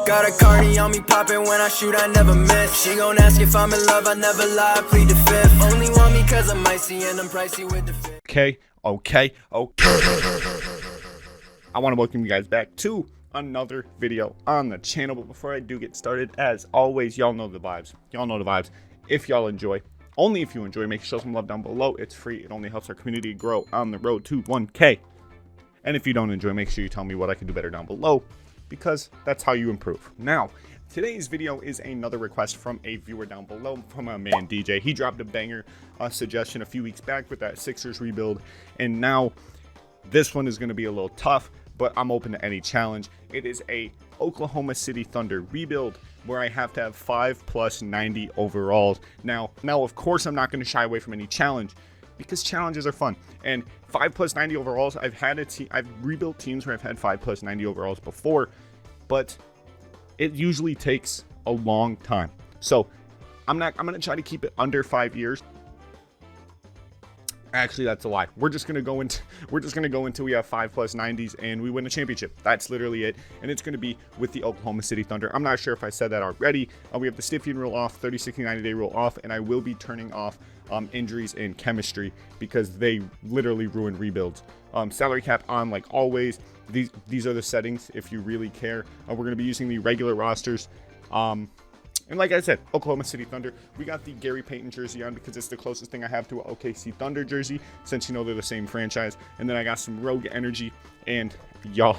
Got a Cardi on me poppin' when I shoot, I never miss. She gon' ask if I'm in love, I never lie, I plead the fifth. Only want me cause I'm icy and I'm pricey with the fit. Okay. I want to welcome you guys back to another video on the channel. But before I do get started, as always, y'all know the vibes. If y'all enjoy, only if you enjoy, make sure to show some love down below. It's free. It only helps our community grow on the road to 1K. And if you don't enjoy, make sure you tell me what I can do better down below, because that's how you improve. Now, today's video is another request from a viewer down below, from my man DJ. He dropped a banger suggestion a few weeks back with that Sixers rebuild, and now this one is going to be a little tough, but I'm open to any challenge. It is a Oklahoma City Thunder rebuild where I have to have 5+ 90 overalls. Now of course I'm not going to shy away from any challenge, because challenges are fun. And 5+ 90 overalls, I've rebuilt teams where I've had 5+ 90 overalls before, but it usually takes a long time. So I'm going to try to keep it under 5 years. Actually, that's a lie. We're just gonna go until we have 5+ 90s and we win a championship. That's literally it, and it's gonna be with the Oklahoma City Thunder. I'm not sure if I said that already. We have the Stiffian rule off, 30, 60, 90-day rule off, and I will be turning off injuries and chemistry because they literally ruin rebuilds. Salary cap on like always. These are the settings if you really care. We're gonna be using the regular rosters. And like I said, Oklahoma City Thunder, we got the Gary Payton jersey on because it's the closest thing I have to an OKC Thunder jersey, since you know they're the same franchise. And then I got some Rogue Energy, and y'all,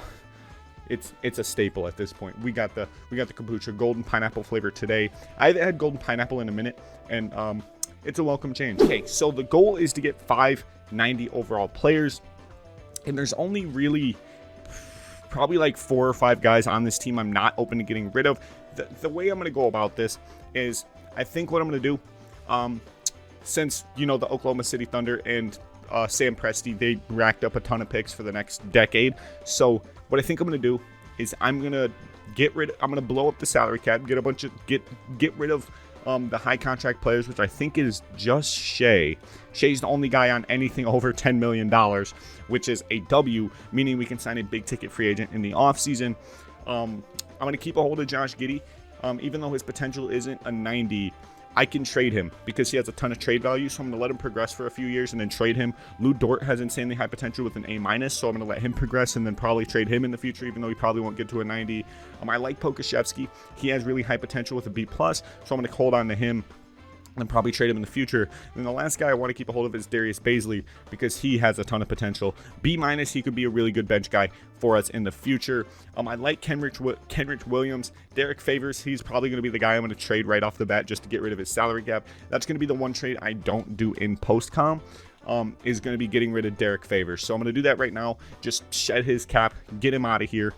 it's a staple at this point. We got the kombucha golden pineapple flavor today. I haven't had golden pineapple in a minute, and it's a welcome change. Okay, so the goal is to get 590 overall players, and there's only really probably like 4 or 5 guys on this team I'm not open to getting rid of. The way I'm going to go about this is, I think what I'm going to do, since, you know, the Oklahoma City Thunder and Sam Presti, they racked up a ton of picks for the next decade. So what I think I'm going to do is I'm going to blow up the salary cap, get rid of the high contract players, which I think is just Shea. Shea's the only guy on anything over $10 million, which is a W, meaning we can sign a big ticket free agent in the offseason. I'm going to keep a hold of Josh Giddey. Even though his potential isn't a 90, I can trade him because he has a ton of trade value. So I'm going to let him progress for a few years and then trade him. Lou Dort has insanely high potential with an A-, so I'm going to let him progress and then probably trade him in the future, even though he probably won't get to a 90. I like Pokashevsky. He has really high potential with a B+, so I'm going to hold on to him and probably trade him in the future. And the last guy I want to keep a hold of is Darius Baisley, because he has a ton of potential. B-, he could be a really good bench guy for us in the future. I like Kenrich Williams. Derek Favors, he's probably going to be the guy I'm going to trade right off the bat just to get rid of his salary cap. That's going to be the one trade I don't do in post-com. Is going to be getting rid of Derek Favors. So I'm going to do that right now. Just shed his cap, get him out of here.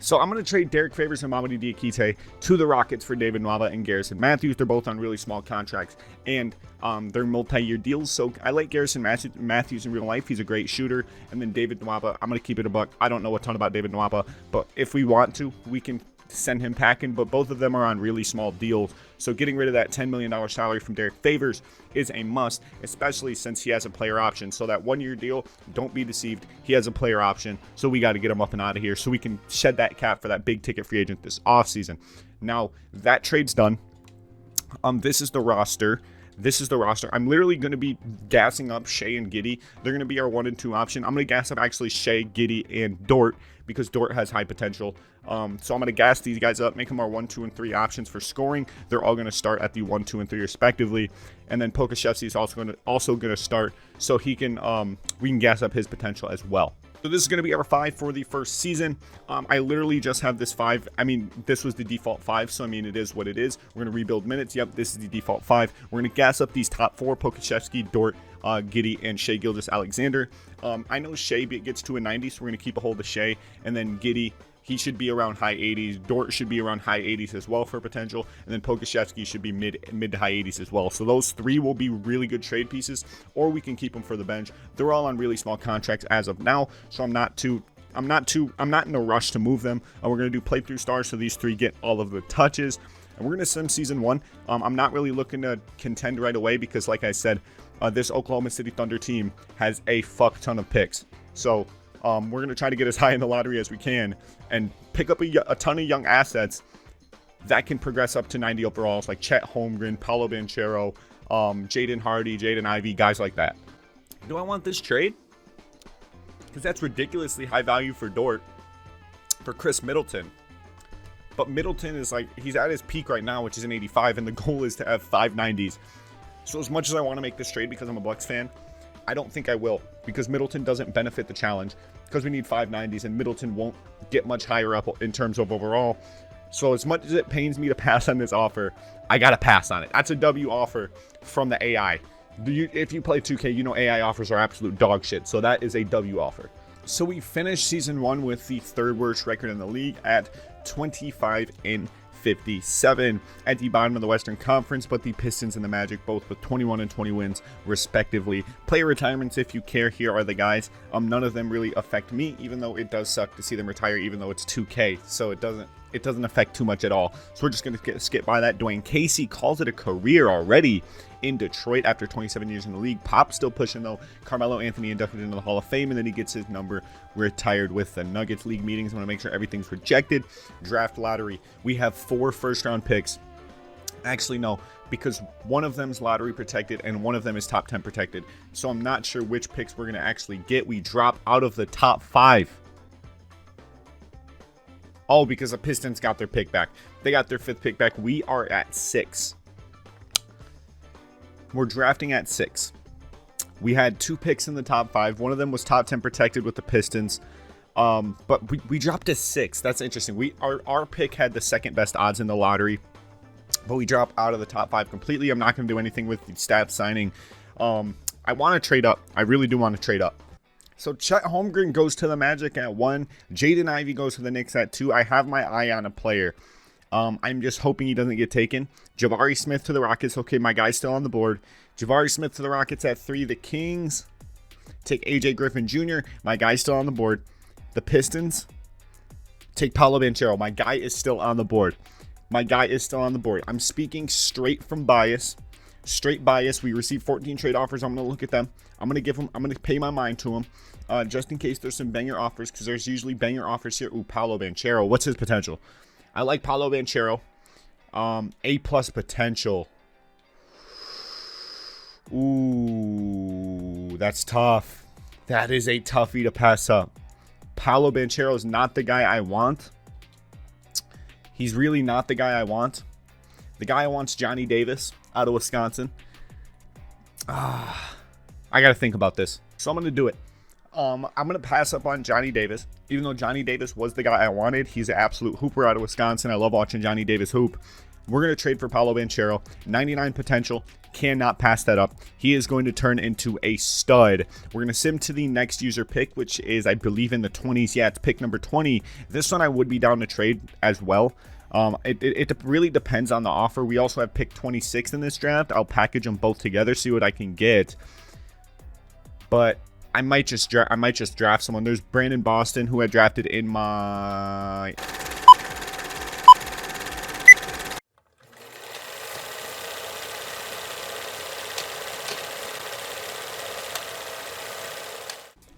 So I'm going to trade Derek Favors and Mamadi Diakite to the Rockets for David Nwaba and Garrison Matthews. They're both on really small contracts, and they're multi-year deals. So I like Garrison Matthews in real life. He's a great shooter. And then David Nwaba, I'm going to keep it a buck. I don't know a ton about David Nwaba, but if we want to, we can send him packing. But both of them are on really small deals. So getting rid of that $10 million salary from Derek Favors is a must, especially since he has a player option. So that 1-year deal, don't be deceived, he has a player option. So we got to get him up and out of here so we can shed that cap for that big ticket free agent this offseason. Now that trade's done. This is the roster. I'm literally going to be gassing up Shea and Giddey. They're going to be our 1 and 2 option. I'm going to gas up actually Shea, Giddey, and Dort, because Dort has high potential. So I'm going to gas these guys up, make them our 1, 2, and 3 options for scoring. They're all going to start at the 1, 2, and 3 respectively. And then Pokashevsky is also going to start, so he can we can gas up his potential as well. So this is going to be our 5 for the first season. I literally just have this 5. I mean, this was the default 5, so I mean, it is what it is. We're going to rebuild minutes. Yep, this is the default 5. We're going to gas up these top 4, Pokashevsky, Dort, Giddey, and Shai Gilgeous-Alexander. I know Shea gets to a 90, so we're going to keep a hold of Shea. And then Giddey, he should be around high 80s. Dort should be around high 80s as well for potential. And then Pokashevsky should be mid to high 80s as well. So those 3 will be really good trade pieces, or we can keep them for the bench. They're all on really small contracts as of now, so I'm not in a rush to move them. We're going to do playthrough stars, so these 3 get all of the touches. And we're going to sim season 1. I'm not really looking to contend right away because, like I said, this Oklahoma City Thunder team has a fuck ton of picks. So We're going to try to get as high in the lottery as we can and pick up a ton of young assets that can progress up to 90 overalls, like Chet Holmgren, Paolo Banchero, Jaden Hardy, Jaden Ivey, guys like that. Do I want this trade? Because that's ridiculously high value for Dort, for Chris Middleton. But Middleton is like, he's at his peak right now, which is an 85, and the goal is to have 590s. So as much as I want to make this trade because I'm a Bucks fan, I don't think I will, because Middleton doesn't benefit the challenge, because we need 590s, and Middleton won't get much higher up in terms of overall. So as much as it pains me to pass on this offer, I gotta pass on it. That's a W offer from the AI. If you play 2K, you know AI offers are absolute dog shit. So that is a W offer. So we finished season 1 with the 3rd worst record in the league at 25-57 at the bottom of the Western Conference, but the Pistons and the Magic both with 21 and 20 wins respectively. Player retirements, if you care, here are the guys. None of them really affect me, even though it does suck to see them retire, even though it's 2K, so it doesn't affect too much at all. So we're just going to skip by that. Dwayne Casey calls it a career already in Detroit after 27 years in the league. Pop still pushing though. Carmelo Anthony inducted into the Hall of Fame, and then he gets his number retired with the Nuggets league meetings. I want to make sure everything's rejected. Draft lottery. We have 4 first-round picks. Actually, no, because one of them's lottery protected and one of them is top 10 protected. So I'm not sure which picks we're going to actually get. We drop out of the top 5. Oh, because the Pistons got their pick back. They got their 5th pick back. We are at 6. We're drafting at 6. We had 2 picks in the top 5. One of them was top 10 protected with the Pistons. But we dropped to 6. That's interesting. Our pick had the 2nd best odds in the lottery, but we dropped out of the top 5 completely. I'm not going to do anything with the stats signing. I want to trade up. I really do want to trade up. So Chet Holmgren goes to the Magic at 1. Jaden Ivey goes to the Knicks at 2. I have my eye on a player. I'm just hoping he doesn't get taken. Jabari Smith to the Rockets. Okay, my guy's still on the board. Jabari Smith to the Rockets at 3. The Kings take AJ Griffin Jr. My guy's still on the board. The Pistons take Paolo Banchero. My guy is still on the board. I'm speaking straight from bias. Straight bias. We received 14 trade offers. I'm going to look at them. I'm going to pay my mind to them. Just in case there's some banger offers, because there's usually banger offers here. Ooh, Paolo Banchero. What's his potential? I like Paolo Banchero. A+ potential. Ooh, that's tough. That is a toughie to pass up. Paolo Banchero is not the guy I want. He's really not the guy I want. The guy I want's Johnny Davis out of Wisconsin. I got to think about this. So I'm going to do it. I'm going to pass up on Johnny Davis. Even though Johnny Davis was the guy I wanted, he's an absolute hooper out of Wisconsin. I love watching Johnny Davis hoop. We're going to trade for Paolo Banchero. 99 potential. Cannot pass that up. He is going to turn into a stud. We're going to sim to the next user pick, which is, I believe, in the 20s. Yeah, it's pick number 20. This one I would be down to trade as well. It really depends on the offer. We also have pick 26 in this draft. I'll package them both together, see what I can get. But I might just draft someone. There's Brandon Boston, who I drafted in my...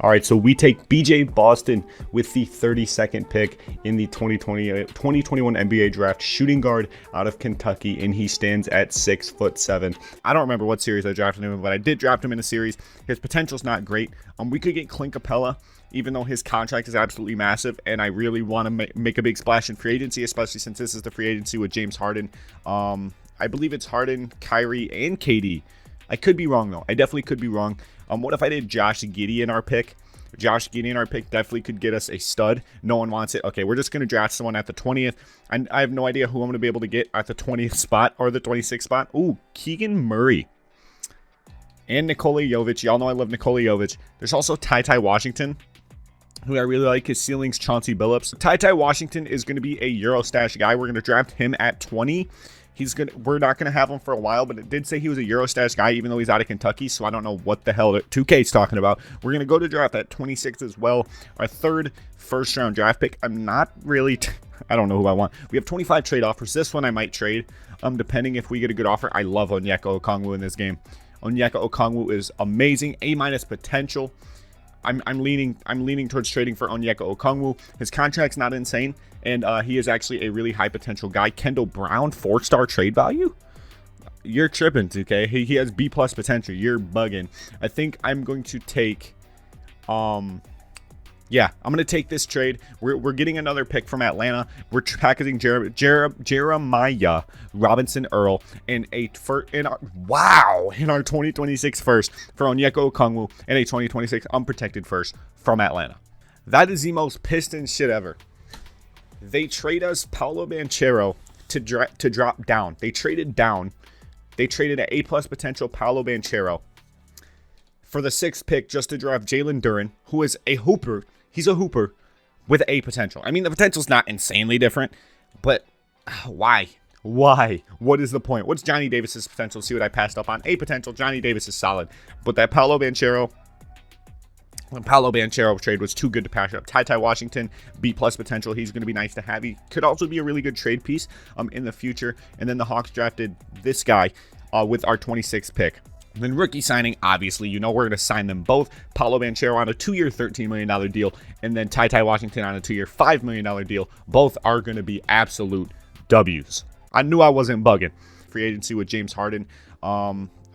All right, so we take BJ Boston with the 32nd pick in the 2021 NBA draft. Shooting guard out of Kentucky, and he stands at 6'7". I don't remember what series I drafted him in, but I did draft him in a series. His potential's not great. We could get Clint Capella, even though his contract is absolutely massive, and I really want to make a big splash in free agency, especially since this is the free agency with James Harden. I believe it's Harden, Kyrie, and KD. I could be wrong, though. I definitely could be wrong. What if I did Josh Giddey in our pick? Josh Giddey in our pick definitely could get us a stud. No one wants it. Okay, we're just going to draft someone at the 20th. And I have no idea who I'm going to be able to get at the 20th spot or the 26th spot. Ooh, Keegan Murray. And Nikola Jovic. Y'all know I love Nikola Jovic. There's also Ty Washington, who I really like. His ceiling's Chauncey Billups. Ty Washington is going to be a Eurostash guy. We're going to draft him at 20. We're not gonna have him for a while, but it did say he was a Eurostash guy, even though he's out of Kentucky. So I don't know what the hell 2K's talking about. We're gonna go to draft at 26 as well. Our 3rd first-round draft pick. I'm not really. I don't know who I want. We have 25 trade offers. This one I might trade, depending if we get a good offer. I love Onyeka Okongwu in this game. Onyeka Okongwu is amazing. A- potential. I'm leaning towards trading for Onyeka Okongwu. His contract's not insane, and he is actually a really high potential guy. Kendall Brown, 4-star trade value. You're tripping, 2K. He has B+ potential. You're bugging. I think I'm going to take, yeah, I'm going to take this trade. We're getting another pick from Atlanta. We're packaging Jeremiah Robinson Earl in our 2026 first for Onyeka Okongwu and a 2026 unprotected first from Atlanta. That is the most Pistons shit ever. They trade us Paolo Banchero to drop down. They traded down. They traded an A+ potential Paolo Banchero for the 6th pick just to draft Jalen Duren, who is a hooper. He's a hooper with A potential. I mean, the potential's not insanely different, but why? Why? What is the point? What's Johnny Davis's potential? See what I passed up on. A potential. Johnny Davis is solid, but that Paolo Banchero trade was too good to pass up. Ty Washington, B+ potential. He's going to be nice to have. He could also be a really good trade piece in the future. And then the Hawks drafted this guy with our 26th pick. And then rookie signing, obviously, you know we're going to sign them both. Paolo Banchero on a 2-year, $13 million deal. And then Ty Washington on a 2-year, $5 million deal. Both are going to be absolute W's. I knew I wasn't bugging. Free agency with James Harden.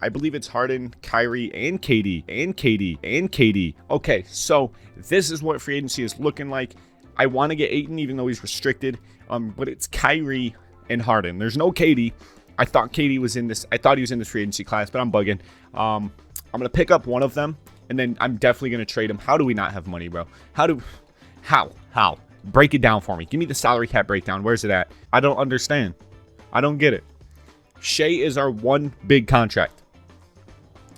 I believe it's Harden, Kyrie, and KD. Okay, so this is what free agency is looking like. I want to get Ayton, even though he's restricted. But it's Kyrie and Harden. There's no KD. I thought KD was in this. I thought he was in this free agency class, but I'm bugging. I'm gonna pick up one of them, and then I'm definitely gonna trade him. How do we not have money, bro? How? Break it down for me. Give me the salary cap breakdown. Where's it at? I don't understand. I don't get it. Shea is our one big contract.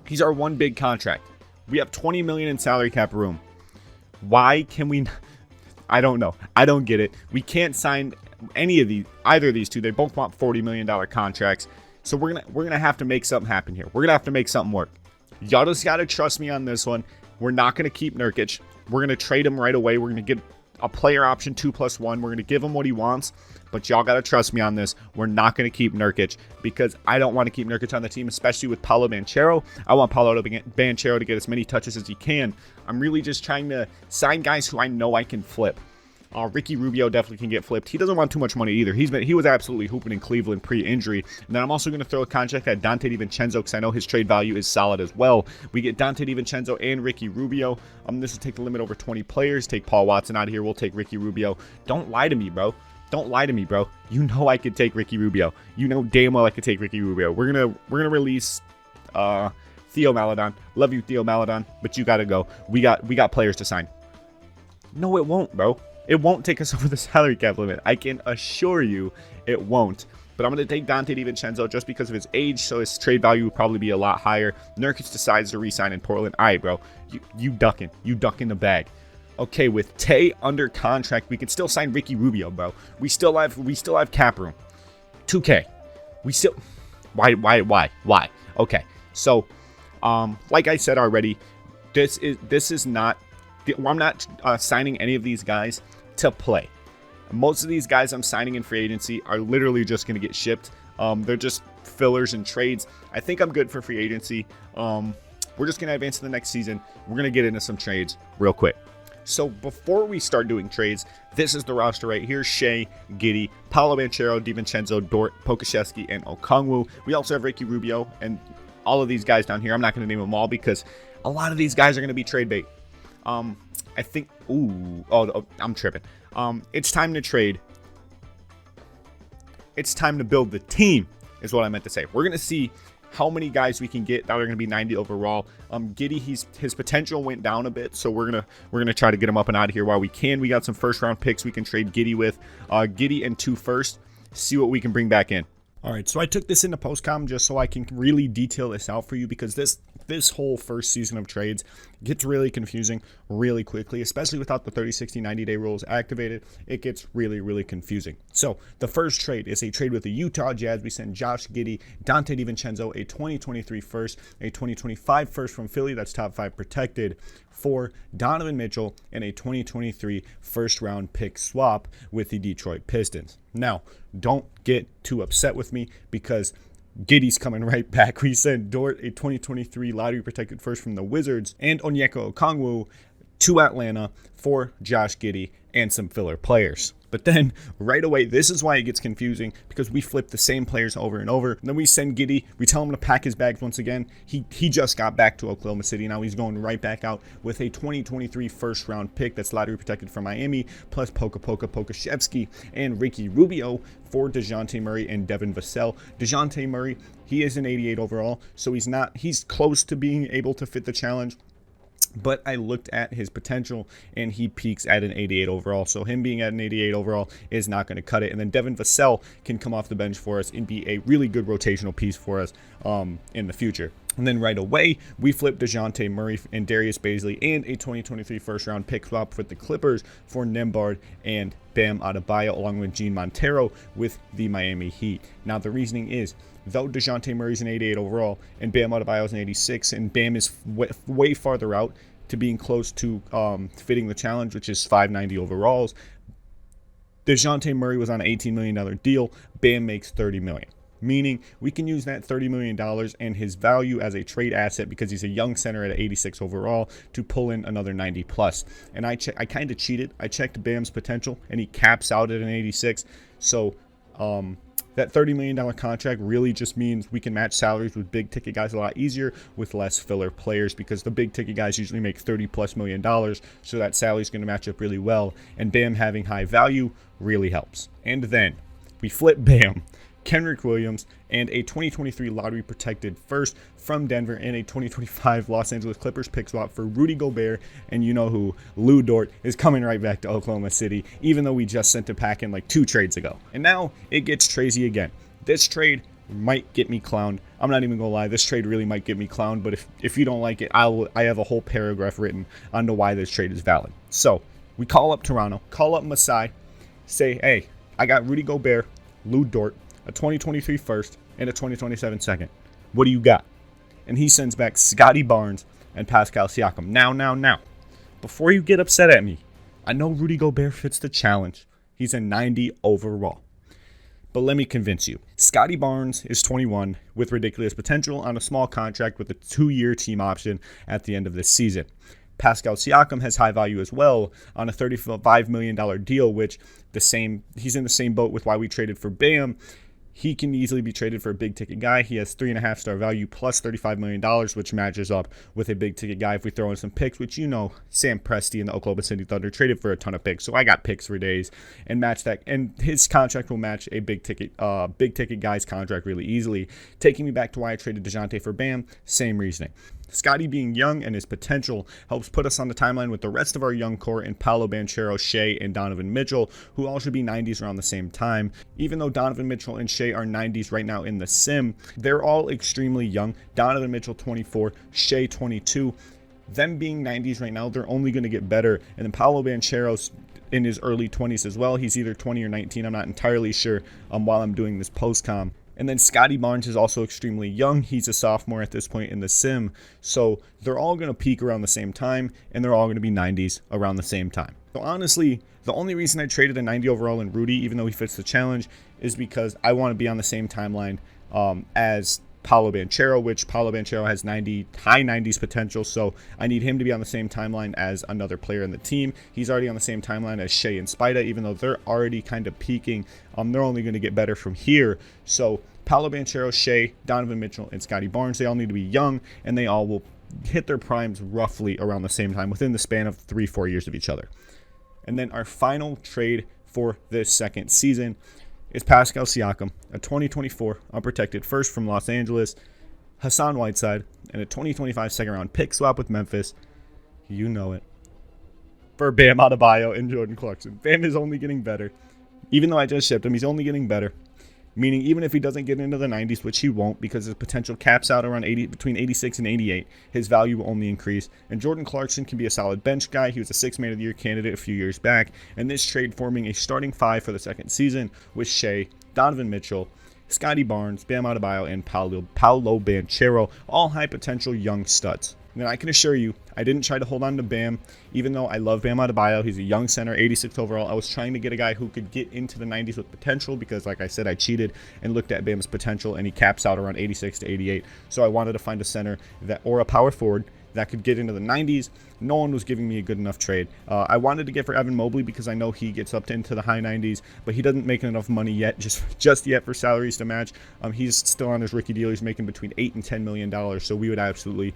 He's our one big contract. We have $20 million in salary cap room. Why can we? I don't know. I don't get it. We can't sign either of these two. They both want $40 million contracts. So we're gonna have to make something happen here. We're gonna have to make something work. Y'all just gotta trust me on this one. We're not gonna keep Nurkic. We're gonna trade him right away. We're gonna get a player option 2+1. We're gonna give him what he wants. But y'all gotta trust me on this. We're not gonna keep Nurkic because I don't want to keep Nurkic on the team, especially with Paolo Banchero. I want Paolo Banchero to get as many touches as he can. I'm really just trying to sign guys who I know I can flip. Ricky Rubio definitely can get flipped. He doesn't want too much money either. He was absolutely hooping in Cleveland pre-injury. And then I'm also going to throw a contract at Dante DiVincenzo because I know his trade value is solid as well. We get Dante DiVincenzo and Ricky Rubio. This will take the limit over 20 players. Take Paul Watson out of here. We'll take Ricky Rubio. Don't lie to me, bro. Don't lie to me, bro. You know I could take Ricky Rubio. You know damn well I could take Ricky Rubio. We're gonna release Theo Maledon. Love you, Theo Maledon, but you gotta go. We got players to sign. No, it won't, bro. It won't take us over the salary cap limit. I can assure you it won't. But I'm going to take Dante DiVincenzo just because of his age, so his trade value will probably be a lot higher. Nurkic decides to re-sign in Portland. All right, bro. You ducking. You ducking the bag. Okay, with Tay under contract, we can still sign Ricky Rubio, bro. We still have cap room. 2K. We still... Why? Okay, so, like I said already, this is not... I'm not signing any of these guys to play. Most of these guys I'm signing in free agency are literally just going to get shipped. They're just fillers and trades. I think I'm good for free agency. We're just going to advance to the next season. We're going to get into some trades real quick. So before we start doing trades, this is the roster right here. Shea, Giddey, Paolo Banchero, DiVincenzo, Dort, Pokusevski, and Okongwu. We also have Ricky Rubio and all of these guys down here. I'm not going to name them all because a lot of these guys are going to be trade bait. I think, I'm tripping. It's time to trade. It's time to build the team is what I meant to say. We're going to see how many guys we can get that are going to be 90 overall. Giddey, his potential went down a bit, so we're gonna try to get him up and out of here while we can. We got some first round picks we can trade Giddey with. Giddey and 2 first. See what we can bring back in. All right, so I took this into postcom just so I can really detail this out for you because this whole first season of trades gets really confusing really quickly, especially without the 30, 60, 90-day rules activated. It gets really, really confusing. So the first trade is a trade with the Utah Jazz. We send Josh Giddey, Dante DiVincenzo, a 2023 first, a 2025 first from Philly, that's top 5 protected, for Donovan Mitchell, and a 2023 first round pick swap with the Detroit Pistons. Now, don't get too upset with me because Giddey's coming right back. We sent Dort a 2023 lottery protected first from the Wizards and Onyeka Okongwu to Atlanta for Josh Giddey and some filler players. But then right away, this is why it gets confusing, because we flip the same players over and over. And then we send Giddey, we tell him to pack his bags once again. He just got back to Oklahoma City. Now he's going right back out with a 2023 first round pick that's lottery protected from Miami, plus Pokashevsky and Ricky Rubio for DeJounte Murray and Devin Vassell. DeJounte Murray, he is an 88 overall, so he's close to being able to fit the challenge. But I looked at his potential, and he peaks at an 88 overall. So him being at an 88 overall is not going to cut it. And then Devin Vassell can come off the bench for us and be a really good rotational piece for us in the future. And then right away, we flip DeJounte Murray and Darius Bazley and a 2023 first-round pick swap with the Clippers for Nembhard and Bam Adebayo, along with Gene Montero with the Miami Heat. Now, the reasoning is, though DeJounte Murray's an 88 overall and Bam Adebayo's an 86, and Bam is way farther out to being close to fitting the challenge, which is 590 overalls, DeJounte Murray was on an $18 million deal. Bam makes $30 million. Meaning we can use that $30 million and his value as a trade asset, because he's a young center at 86 overall, to pull in another 90 plus. And I kind of cheated. I checked Bam's potential and he caps out at an 86. So that $30 million contract really just means we can match salaries with big ticket guys a lot easier with less filler players, because the big ticket guys usually make $30+ million. So that salary is going to match up really well. And Bam having high value really helps. And then we flip Bam, Kenrich Williams, and a 2023 lottery protected first from Denver, and a 2025 Los Angeles Clippers pick swap for Rudy Gobert. And you know who, Lou Dort, is coming right back to Oklahoma City, even though we just sent him pack in like 2 trades ago. And now it gets crazy again. This trade might get me clowned. I'm not even gonna lie, this trade really might get me clowned, but if you don't like it, I have a whole paragraph written on why this trade is valid. So we call up Toronto, call up Masai, say, hey, I got Rudy Gobert, Lou Dort, a 2023 first, and a 2027 second. What do you got? And he sends back Scotty Barnes and Pascal Siakam. Now, before you get upset at me, I know Rudy Gobert fits the challenge. He's a 90 overall. But let me convince you. Scotty Barnes is 21 with ridiculous potential on a small contract with a 2-year team option at the end of this season. Pascal Siakam has high value as well on a $35 million deal, which he's in the same boat with why we traded for Bam. He can easily be traded for a big ticket guy. He has 3.5 star value plus $35 million, which matches up with a big ticket guy if we throw in some picks, which you know Sam Presti and the Oklahoma City Thunder traded for a ton of picks. So I got picks for days and match that. And his contract will match a big ticket guy's contract really easily. Taking me back to why I traded DeJounte for Bam, same reasoning. Scotty being young and his potential helps put us on the timeline with the rest of our young core in Paolo Banchero, Shea, and Donovan Mitchell, who all should be 90s around the same time. Even though Donovan Mitchell and Shea are 90s right now in the sim, they're all extremely young. Donovan Mitchell 24, Shea 22. Them being 90s right now, they're only going to get better. And then Paolo Banchero's in his early 20s as well. He's either 20 or 19. I'm not entirely sure while I'm doing this post-com. And then Scotty Barnes is also extremely young. He's a sophomore at this point in the sim. So they're all going to peak around the same time, and they're all going to be 90s around the same time. So honestly, the only reason I traded a 90 overall in Rudy, even though he fits the challenge, is because I want to be on the same timeline as Paolo Banchero, which Paolo Banchero has high 90s potential, so I need him to be on the same timeline as another player in the team. He's already on the same timeline as Shea and Spida, even though they're already kind of peaking. They're only going to get better from here. So Paolo Banchero, Shea, Donovan Mitchell, and Scotty Barnes, they all need to be young, and they all will hit their primes roughly around the same time, within the span of 3-4 years of each other. And then our final trade for this second season is Pascal Siakam, a 2024 unprotected first from Los Angeles, Hassan Whiteside, and a 2025 second-round pick swap with Memphis. You know it. For Bam Adebayo and Jordan Clarkson. Bam is only getting better. Even though I just shipped him, he's only getting better. Meaning even if he doesn't get into the 90s, which he won't because his potential caps out around between 86 and 88, his value will only increase. And Jordan Clarkson can be a solid bench guy. He was a 6th Man of the Year candidate a few years back. And this trade forming a starting 5 for the second season with Shea, Donovan Mitchell, Scotty Barnes, Bam Adebayo, and Paolo Banchero, all high potential young studs. And I can assure you, I didn't try to hold on to Bam, even though I love Bam Adebayo. He's a young center, 86th overall. I was trying to get a guy who could get into the 90s with potential because, like I said, I cheated and looked at Bam's potential, and he caps out around 86 to 88. So I wanted to find a center or a power forward that could get into the 90s. No one was giving me a good enough trade. I wanted to get for Evan Mobley because I know he gets up into the high 90s, but he doesn't make enough money yet, just yet for salaries to match. He's still on his rookie deal. He's making between $8 and $10 million, so we would absolutely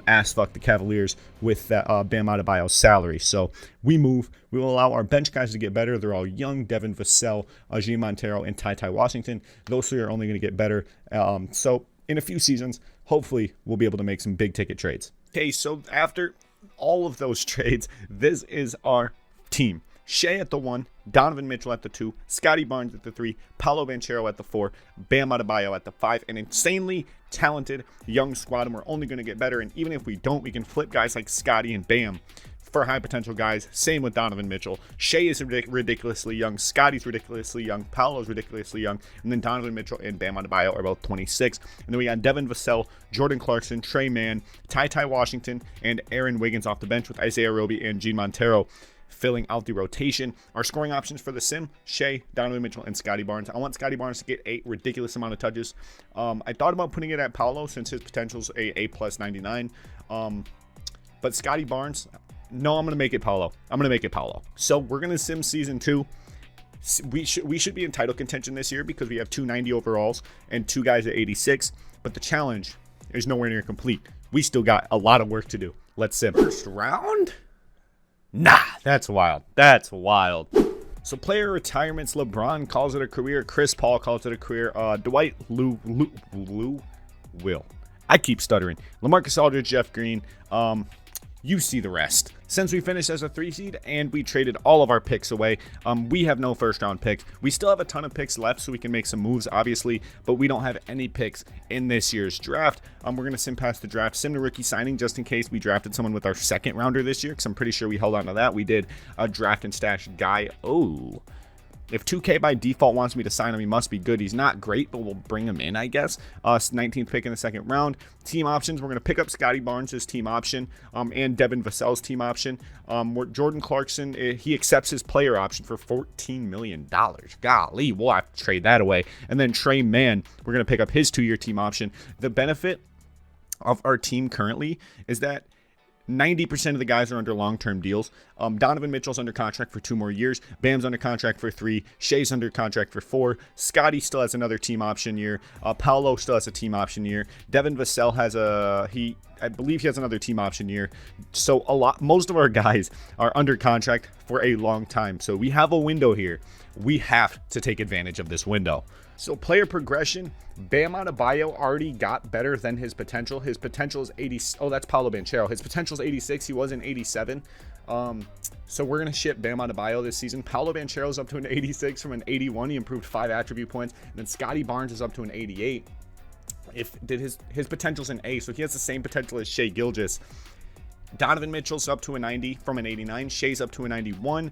ass fuck the Cavaliers with that Bam Adebayo's salary. So we move. We will allow our bench guys to get better. They're all young. Devin Vassell, Ajay Montero, and Ty Washington. Those three are only going to get better. So in a few seasons, hopefully we'll be able to make some big ticket trades. Okay, so after all of those trades, this is our team. Shea at the 1, Donovan Mitchell at the 2, Scotty Barnes at the 3, Paolo Banchero at the 4, Bam Adebayo at the 5, an insanely talented young squad, and we're only going to get better. And even if we don't, we can flip guys like Scotty and Bam for high potential guys. Same with Donovan Mitchell. Shea is ridiculously young. Scotty's ridiculously young. Paolo's ridiculously young. And then Donovan Mitchell and Bam Adebayo are both 26. And then we got Devin Vassell, Jordan Clarkson, Trey Mann, Ty Washington, and Aaron Wiggins off the bench with Isaiah Roby and Gene Montero filling out the rotation. Our scoring options for the sim: Shea, Donovan Mitchell, and Scotty Barnes. I want Scotty Barnes to get a ridiculous amount of touches. I thought about putting it at Paolo since his potential's a plus 99. But Scotty Barnes, no, I'm going to make it Paolo. I'm going to make it Paolo. So we're going to sim season 2. We should be in title contention this year because we have 290 overalls and 2 guys at 86. But the challenge is nowhere near complete. We still got a lot of work to do. Let's sim. First round? Nah, that's wild. That's wild. So player retirements: LeBron calls it a career. Chris Paul calls it a career. Dwight Will. I keep stuttering. LaMarcus Aldridge, Jeff Green. You see the rest. Since we finished as a 3 seed and we traded all of our picks away, we have no first round picks. We still have a ton of picks left, so we can make some moves, obviously, but we don't have any picks in this year's draft. We're going to sim past the draft, sim to rookie signing, just in case we drafted someone with our second rounder this year, because I'm pretty sure we held on to that. We did a draft and stash guy. Oh, if 2K by default wants me to sign him, he must be good. He's not great, but we'll bring him in, I guess. 19th pick in the second round. Team options: we're going to pick up Scotty Barnes' team option and Devin Vassell's team option. Jordan Clarkson, he accepts his player option for $14 million. Golly, we'll have to trade that away. And then Trey Mann, we're going to pick up his 2-year team option. The benefit of our team currently is that 90% of the guys are under long-term deals. Donovan Mitchell's under contract for 2 more years. Bam's under contract for 3. Shea's under contract for 4. Scotty still has another team option year. Paolo still has a team option year. Devin Vassell has I believe he has another team option year. So most of our guys are under contract for a long time. So we have a window here. We have to take advantage of this window. So player progression: Bam Adebayo already got better than his potential. His potential is 80. Oh, that's Paolo Banchero. His potential is 86. He was in 87. So we're going to ship Bam Adebayo this season. Paolo Banchero is up to an 86 from an 81. He improved 5 attribute points. And then Scotty Barnes is up to an 88. His potential's an A, so he has the same potential as Shea Gilgeous. Donovan Mitchell's up to a 90 from an 89. Shea's up to a 91.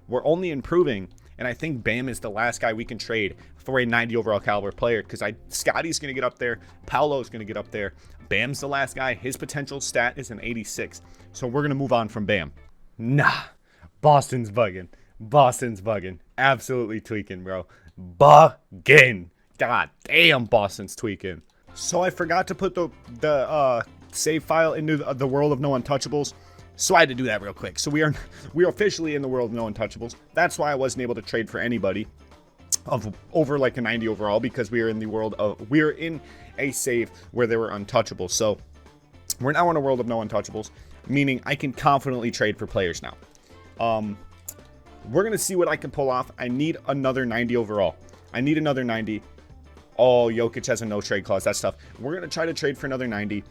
We're only improving. And I think Bam is the last guy we can trade for a 90 overall caliber player, because Scotty's going to get up there. Paolo's going to get up there. Bam's the last guy. His potential stat is an 86. So we're going to move on from Bam. Nah, Boston's bugging. Boston's bugging. Absolutely tweaking, bro. Bugging. God damn, Boston's tweaking. So I forgot to put the save file into the world of no untouchables. So I had to do that real quick. So we are officially in the world of no untouchables. That's why I wasn't able to trade for anybody of over like a 90 overall, because we are in a save where there were untouchables. So we're now in a world of no untouchables, meaning I can confidently trade for players now. We're gonna see what I can pull off. I need another 90 overall. I need another 90. Oh, Jokic has a no trade clause. That's tough. We're gonna try to trade for another 90.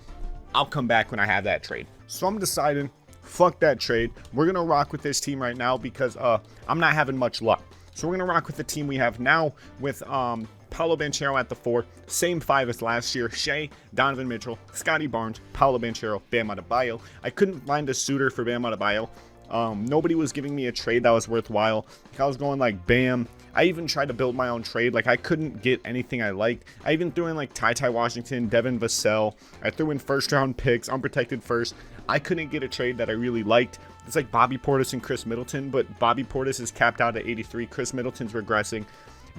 I'll come back when I have that trade. So I'm deciding, fuck that trade. We're going to rock with this team right now because I'm not having much luck. So we're going to rock with the team we have now with Paolo Banchero at the 4. Same 5 as last year. Shea, Donovan Mitchell, Scotty Barnes, Paolo Banchero, Bam Adebayo. I couldn't find a suitor for Bam Adebayo. Nobody was giving me a trade that was worthwhile. I was going like Bam. I even tried to build my own trade. Like, I couldn't get anything I liked. I even threw in like Ty Washington, Devin Vassell. I threw in first round picks, unprotected first. I couldn't get a trade that I really liked. It's like Bobby Portis and Chris Middleton, but Bobby Portis is capped out at 83. Chris Middleton's regressing.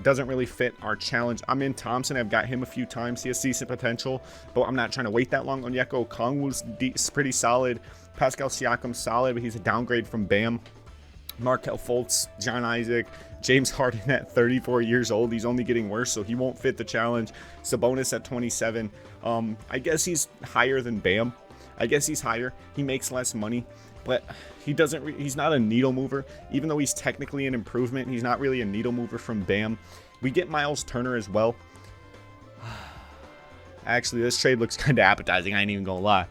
doesn't really fit our challenge. I'm in Thompson. I've got him a few times. He has decent potential, but I'm not trying to wait that long. Onyeka Okongwu's pretty solid. Pascal Siakam's solid, but he's a downgrade from Bam. Markelle Fultz, John Isaac, James Harden at 34 years old. He's only getting worse, so he won't fit the challenge. Sabonis at 27. I guess he's higher than Bam. I guess he's higher. He makes less money, but he's not a needle mover. Even though he's technically an improvement, he's not really a needle mover from Bam. We get Miles Turner as well. Actually, this trade looks kind of appetizing. I ain't even gonna lie.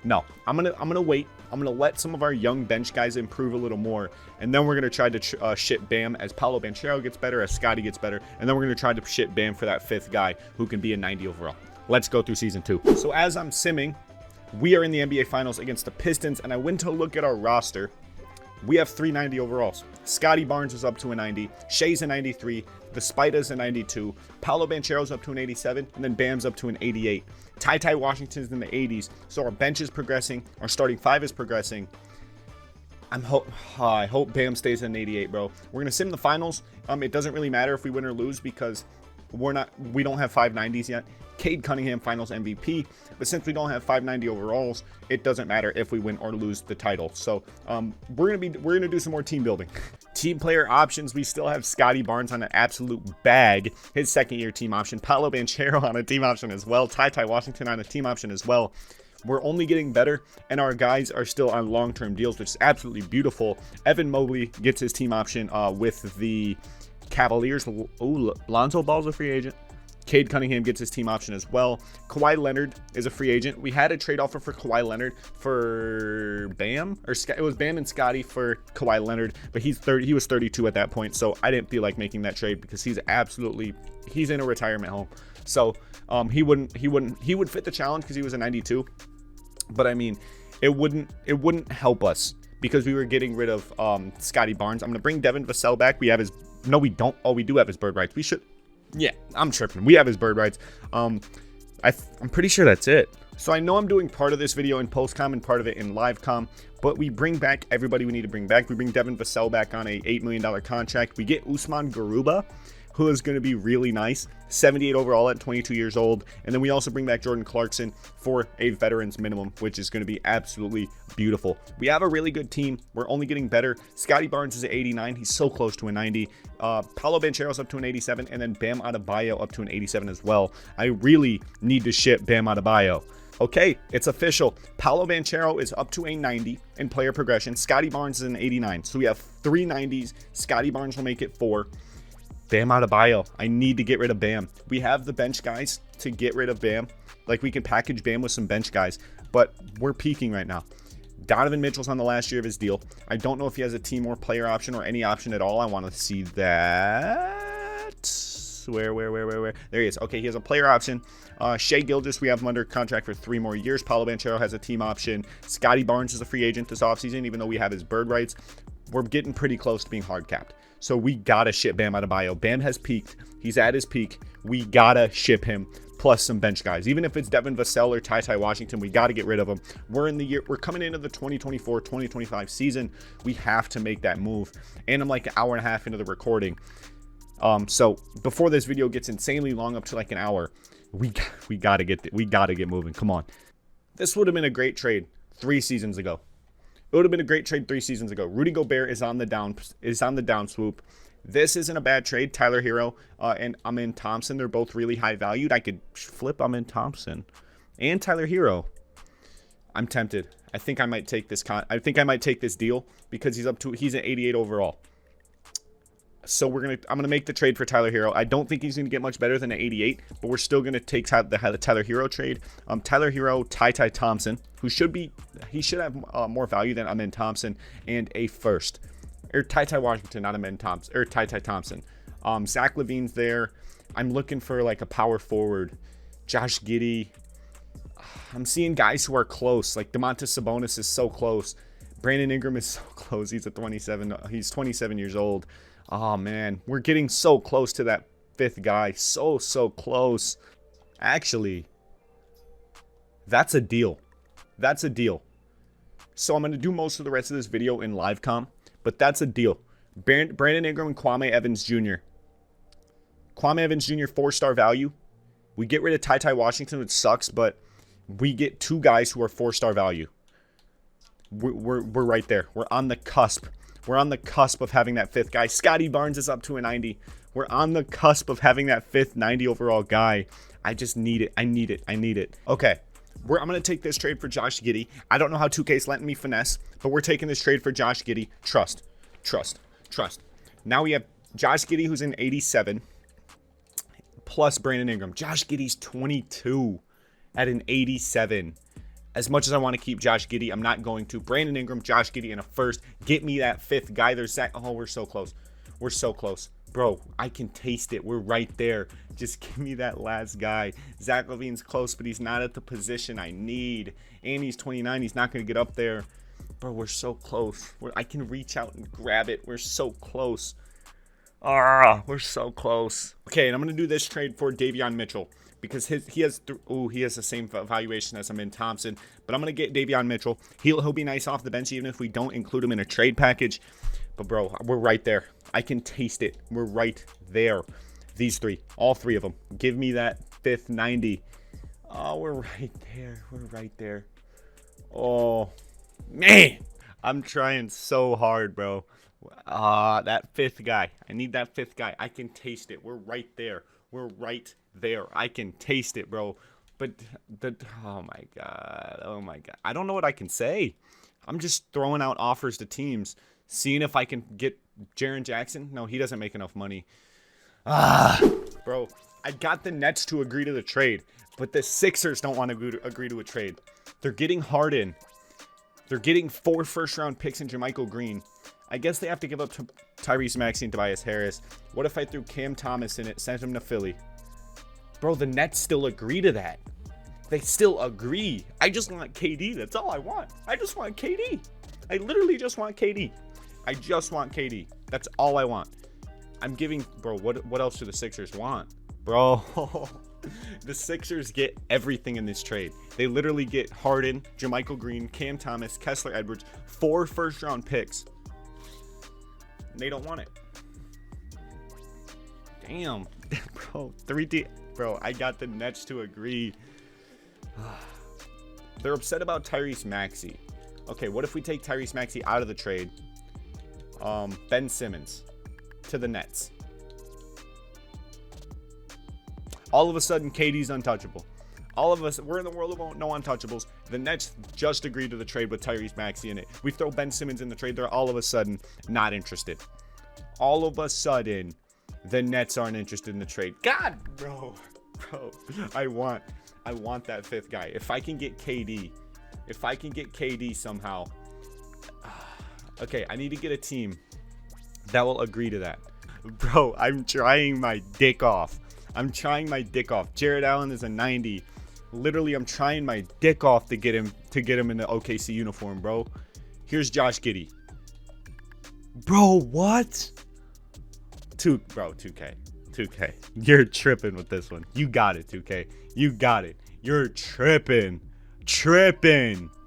No, I'm gonna wait. I'm gonna let some of our young bench guys improve a little more, and then we're gonna try to ship Bam as Paolo Banchero gets better, as Scotty gets better, and then we're gonna try to ship Bam for that 5th guy who can be a 90 overall. Let's go through season 2. So as I'm simming, we are in the NBA Finals against the Pistons, and I went to look at our roster. We have 390 overalls. Scotty Barnes is up to a 90. Shea's a 93. The Spida's a 92. Paolo Banchero's up to an 87. And then Bam's up to an 88. Ty Washington's in the 80s. So our bench is progressing. Our starting 5 is progressing. I hope Bam stays at an 88, bro. We're going to sim the finals. It doesn't really matter if we win or lose because we don't have 590s yet. Cade Cunningham finals MVP, but since we don't have 590 overalls, it doesn't matter if we win or lose the title. So we're gonna do some more team building. Team player options, we still have Scotty Barnes on an absolute bag, his 2nd-year team option. Paolo Banchero on a team option as well. Ty Washington on a team option as well. We're only getting better, and our guys are still on long-term deals, which is absolutely beautiful. Evan Mobley gets his team option with the Cavaliers. Ooh, Lonzo Ball's a free agent. Cade Cunningham gets his team option as well. Kawhi Leonard is a free agent. We had a trade offer for Kawhi Leonard for Bam, or it was Bam and Scotty for Kawhi Leonard, but he was 32 at that point, so I didn't feel like making that trade because he's in a retirement home. So he would fit the challenge because he was a 92, but I mean, it wouldn't help us because we were getting rid of Scotty Barnes. I'm gonna bring Devin Vassell back. We don't. Oh, we do have his bird rights. We should. Yeah, I'm tripping. We have his bird rights. I'm pretty sure that's it. So I know I'm doing part of this video in post-com and part of it in live-com, but we bring back everybody we need to bring back. We bring Devin Vassell back on a $8 million contract. We get Usman Garuba, who is going to be really nice. 78 overall at 22 years old. And then we also bring back Jordan Clarkson for a veterans minimum, which is going to be absolutely beautiful. We have a really good team. We're only getting better. Scotty Barnes is at 89. He's so close to a 90. Paolo Banchero's up to an 87. And then Bam Adebayo up to an 87 as well. I really need to ship Bam Adebayo. Okay, it's official. Paolo Banchero is up to a 90 in player progression. Scotty Barnes is an 89. So we have 3 90s. Scotty Barnes will make it 4. Bam Adebayo. I need to get rid of Bam. We have the bench guys to get rid of Bam. Like, we can package Bam with some bench guys, but we're peaking right now. Donovan Mitchell's on the last year of his deal. I don't know if he has a team or player option or any option at all. I want to see that. Where? There he is. Okay, he has a player option. Shai Gilgeous, we have him under contract for 3 more years. Paolo Banchero has a team option. Scotty Barnes is a free agent this offseason, even though we have his bird rights. We're getting pretty close to being hard capped. So we gotta ship Bam Adebayo. Bam has peaked. He's at his peak. We gotta ship him, plus some bench guys. Even if it's Devin Vassell or Ty Washington, we gotta get rid of him. We're coming into the 2024-2025 season. We have to make that move. And I'm like an hour and a half into the recording. So before this video gets insanely long, up to like an hour, we gotta get moving. Come on. This would have been a great trade 3 seasons ago. It would have been a great trade 3 seasons ago. Rudy Gobert is on the down swoop. This isn't a bad trade. Tyler Hero and Amin Thompson, they're both really high valued. I could flip Amin Thompson and Tyler Hero. I'm tempted. I think I might take this deal because he's an 88 overall. So I'm gonna make the trade for Tyler Hero. I don't think he's gonna get much better than an 88, but we're still gonna take the Tyler Hero trade. Tyler Hero, Ty Thompson, he should have more value than Amin Thompson, and a first, or Ty Washington, not Amin Thompson, or Ty Thompson. Zach LaVine's there. I'm looking for like a power forward. Josh Giddey. I'm seeing guys who are close. Like Domantas Sabonis is so close. Brandon Ingram is so close. He's 27 years old. Oh man, we're getting so close to that 5th guy. So close. Actually, that's a deal. So I'm going to do most of the rest of this video in live com, but that's a deal. Brandon Ingram and Kwame Evans Jr. Kwame Evans Jr. 4-star value. We get rid of Ty Washington, which sucks, but we get 2 guys who are 4-star value. We're right there. We're on the cusp. We're on the cusp of having that 5th guy. Scotty Barnes is up to a 90. We're on the cusp of having that 5th 90 overall guy. I just need it. I need it. I need it. Okay. I'm going to take this trade for Josh Giddey. I don't know how 2K's letting me finesse, but we're taking this trade for Josh Giddey. Trust. Trust. Trust. Now we have Josh Giddey, who's in 87, plus Brandon Ingram. Josh Giddey's 22 at an 87. As much as I want to keep Josh Giddey, I'm not going to. Brandon Ingram, Josh Giddey in a first. Get me that 5th guy. There's Zach. Oh, we're so close. We're so close. Bro, I can taste it. We're right there. Just give me that last guy. Zach LaVine's close, but he's not at the position I need. And he's 29. He's not going to get up there. Bro, we're so close. I can reach out and grab it. We're so close. We're so close. Okay, and I'm going to do this trade for Davion Mitchell. Because he has the same valuation as Amin Thompson. But I'm going to get Davion Mitchell. He'll be nice off the bench even if we don't include him in a trade package. But, bro, we're right there. I can taste it. We're right there. These 3. All 3 of them. Give me that 5th 90. Oh, we're right there. We're right there. Oh, man. I'm trying so hard, bro. That 5th guy. I need that 5th guy. I can taste it. We're right there. We're right there. I can taste it, bro. But oh my god. I don't know what I can say. I'm just throwing out offers to teams, seeing if I can get Jaren Jackson. No, he doesn't make enough money. Bro, I got the Nets to agree to the trade, but the Sixers don't want to agree to a trade. They're getting Harden. They're getting 4 first-round picks in JaMychal Green. I guess they have to give up to Tyrese Maxey and Tobias Harris. What if I threw Cam Thomas in it, sent him to Philly? Bro, the Nets still agree to that. They still agree. I just want KD. That's all I want. I just want KD. I literally just want KD. I just want KD. That's all I want. I'm giving... Bro, what else do the Sixers want? Bro, the Sixers get everything in this trade. They literally get Harden, JaMychal Green, Cam Thomas, Kessler Edwards, 4 first-round picks. They don't want it. Damn. Bro, 3D. Bro, I got the Nets to agree. They're upset about Tyrese Maxey. Okay, what if we take Tyrese Maxey out of the trade? Ben Simmons to the Nets. All of a sudden, KD's untouchable. All of us, we're in the world of no untouchables. The Nets just agreed to the trade with Tyrese Maxey in it. We throw Ben Simmons in the trade. They're all of a sudden not interested. All of a sudden, the Nets aren't interested in the trade. God, bro, I want that 5th guy. If I can get KD somehow. Okay, I need to get a team that will agree to that. Bro, I'm trying my dick off. Jared Allen is a 90. Literally, I'm trying my dick off to get him in the OKC uniform, bro. Here's Josh Giddey. Bro, what? 2K. You're tripping with this one. You got it, 2K. You got it. You're tripping.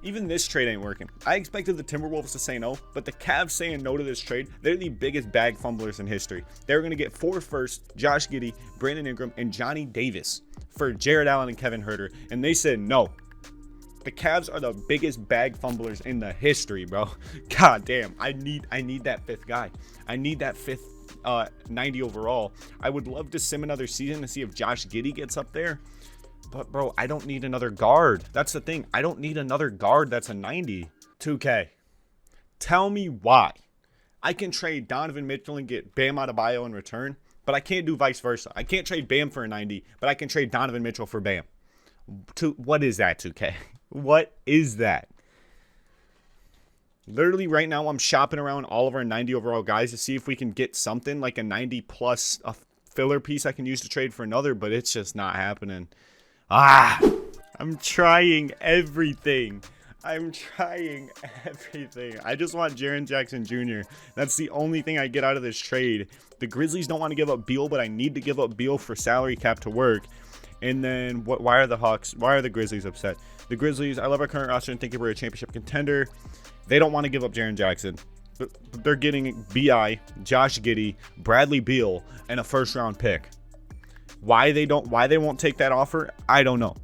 Even this trade ain't working. I expected the Timberwolves to say no, but the Cavs saying no to this trade, they're the biggest bag fumblers in history. They're going to get 4 firsts, Josh Giddey, Brandon Ingram, and Johnny Davis for Jared Allen and Kevin Huerter, and they said no. The Cavs are the biggest bag fumblers in the history, bro. God damn, I need that 5th guy. I need that 5th 90 overall. I would love to sim another season to see if Josh Giddey gets up there. But, bro, I don't need another guard. That's the thing. I don't need another guard that's a 90. 2K. Tell me why. I can trade Donovan Mitchell and get Bam Adebayo in return, but I can't do vice versa. I can't trade Bam for a 90, but I can trade Donovan Mitchell for Bam. What is that, 2K? What is that? Literally right now I'm shopping around all of our 90 overall guys to see if we can get something like a 90 plus a filler piece I can use to trade for another, but it's just not happening. I'm trying everything. I just want Jaren Jackson Jr. That's the only thing I get out of this trade. The Grizzlies don't want to give up Beal, but I need to give up Beal for salary cap to work. And then why are the Grizzlies upset? The Grizzlies, I love our current roster and think we're a championship contender. They don't want to give up Jaren Jackson. They're getting B.I., Josh Giddey, Bradley Beal, and a first-round pick. Why they won't take that offer, I don't know.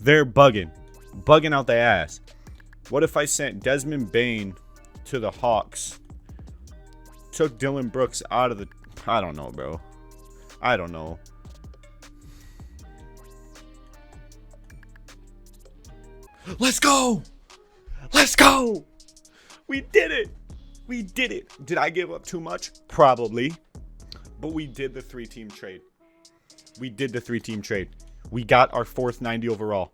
They're bugging out their ass. What if I sent Desmond Bane to the Hawks? Took Dylan Brooks out of the... I don't know, bro. I don't know. Let's go! Let's go! We did it! We did it. Did I give up too much? Probably. But we did the 3-team trade. We did the 3-team trade. We got our 4th 90 overall.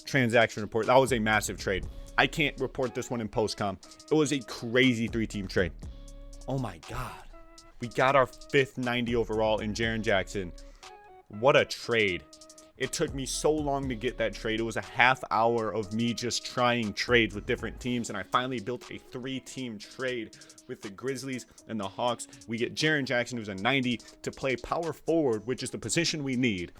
Transaction report. That was a massive trade. I can't report this one in postcom. It was a crazy 3-team trade. Oh my God. We got our 5th 90 overall in Jaren Jackson. What a trade. It took me so long to get that trade. It was a half hour of me just trying trades with different teams, and I finally built a 3-team trade with the Grizzlies and the Hawks. We get Jaren Jackson, who's a 90, to play power forward, which is the position we need.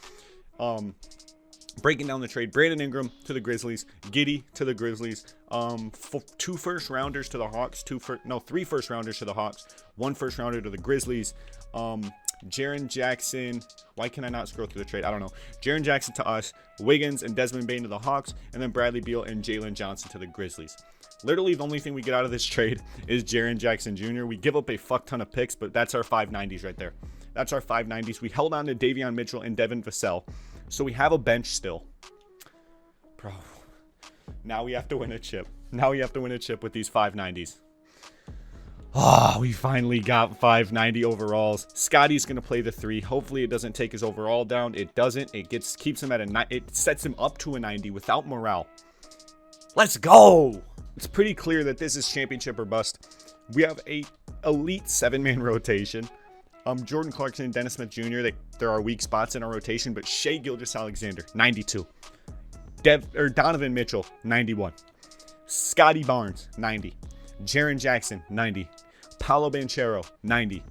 Breaking down the trade, Brandon Ingram to the Grizzlies, Giddey to the Grizzlies, 2 first-rounders to the Hawks, 3 first-rounders to the Hawks, 1 first-rounder to the Grizzlies, Jaren Jackson, why can I not scroll through the trade? I don't know. Jaren Jackson to us, Wiggins and Desmond Bane to the Hawks, and then Bradley Beal and Jalen Johnson to the Grizzlies. Literally, the only thing we get out of this trade is Jaren Jackson Jr. We give up a fuck ton of picks, but that's our 590s right there. That's our 590s. We held on to Davion Mitchell and Devin Vassell, so we have a bench still. Bro, now we have to win a chip. Now we have to win a chip with these 590s. Oh, we finally got 590 overalls. Scotty's going to play the 3. Hopefully it doesn't take his overall down. It doesn't. It keeps him at a it sets him up to a 90 without morale. Let's go. It's pretty clear that this is championship or bust. We have a elite 7-man rotation. Jordan Clarkson and Dennis Smith Jr., there are weak spots in our rotation, but Shai Gilgeous-Alexander, 92. Donovan Mitchell, 91. Scotty Barnes, 90. Jaren Jackson, 90. Paolo Banchero, 90.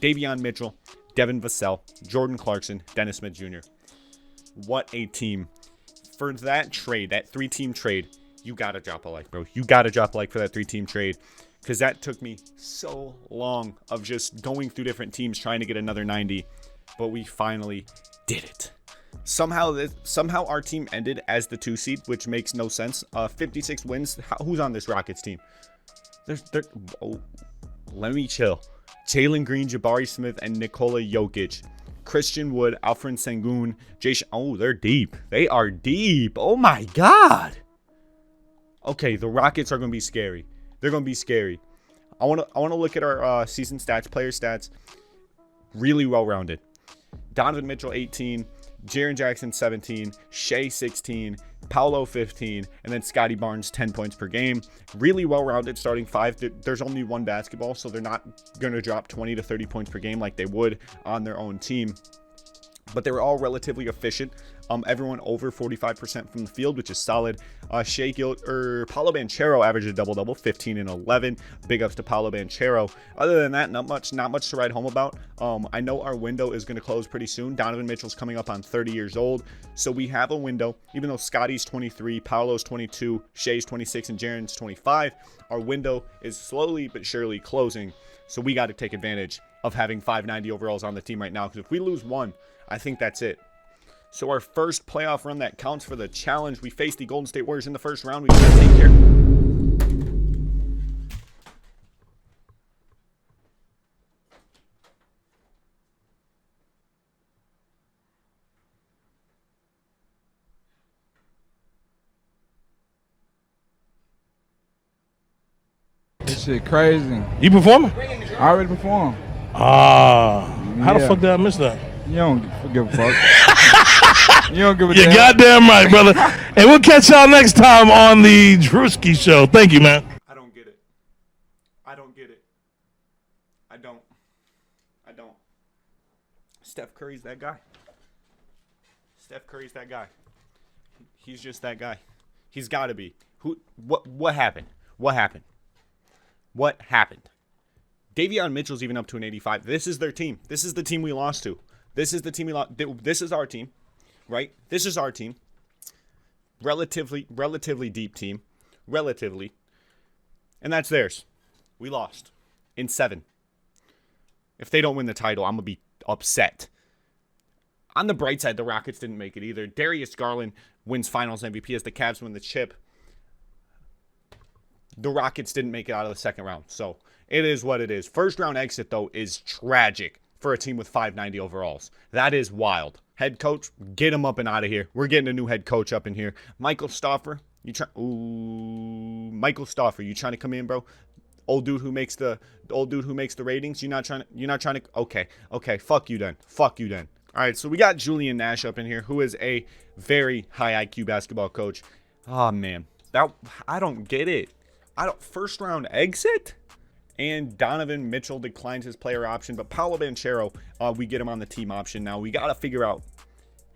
Davion Mitchell, Devin Vassell, Jordan Clarkson, Dennis Smith Jr. What a team. For that trade, that 3-team trade, you got to drop a like, bro. You got to drop a like for that 3-team trade, because that took me so long of just going through different teams trying to get another 90, but we finally did it. Somehow our team ended as the 2 seed, which makes no sense. 56 wins. Who's on this Rockets team? Let me chill. Jalen Green, Jabari Smith, and Nikola Jokic. Christian Wood, Alfred Sengun, Jason. Oh, they're deep. They are deep. Oh my God. Okay, the Rockets are going to be scary. They're going to be scary. I want to look at our season stats, player stats. Really well-rounded. Donovan Mitchell, 18. Jaren Jackson, 17. Shai, 16. Paolo, 15. And then Scotty Barnes, 10 points per game. Really well-rounded starting 5. There's only 1 basketball, so they're not going to drop 20 to 30 points per game like they would on their own team. But they were all relatively efficient. Everyone over 45% from the field, which is solid. Paolo Banchero averaged a double-double, 15 and 11. Big ups to Paolo Banchero. Other than that, not much to write home about. I know our window is going to close pretty soon. Donovan Mitchell's coming up on 30 years old. So we have a window. Even though Scotty's 23, Paolo's 22, Shai's 26, and Jaren's 25, our window is slowly but surely closing. So we got to take advantage of having 590 overalls on the team right now, because if we lose 1, I think that's it. So our first playoff run that counts for the challenge. We face the Golden State Warriors in the first round. We got to take care. This shit crazy. You performing? I already performed. How the fuck did I miss that? You don't give a fuck. You don't give a damn. You're goddamn right, brother. And we'll catch y'all next time on the Drewski Show. Thank you, man. I don't get it. I don't get it. I don't. Steph Curry's that guy. Steph Curry's that guy. He's just that guy. He's got to be. What happened? What happened? What happened? Davion Mitchell's even up to an 85. This is their team. This is the team we lost to. This is the team we lost. This is our team, right? This is our team. Relatively deep team. Relatively. And that's theirs. We lost in 7. If they don't win the title, I'm going to be upset. On the bright side, the Rockets didn't make it either. Darius Garland wins Finals MVP as the Cavs win the chip. The Rockets didn't make it out of the second round, so it is what it is. First round exit, though, is tragic for a team with 590 overalls. That is wild. Head coach, get him up and out of here. We're getting a new head coach up in here. Michael Stauffer, Michael Stauffer, you trying to come in, bro? Old dude who makes the ratings. You're not trying to. Okay. Fuck you then. All right, so we got Julian Nash up in here, who is a very high IQ basketball coach. Oh man, I don't get it. First round exit, and Donovan Mitchell declines his player option, but Paolo Banchero, we get him on the team option now. We gotta figure out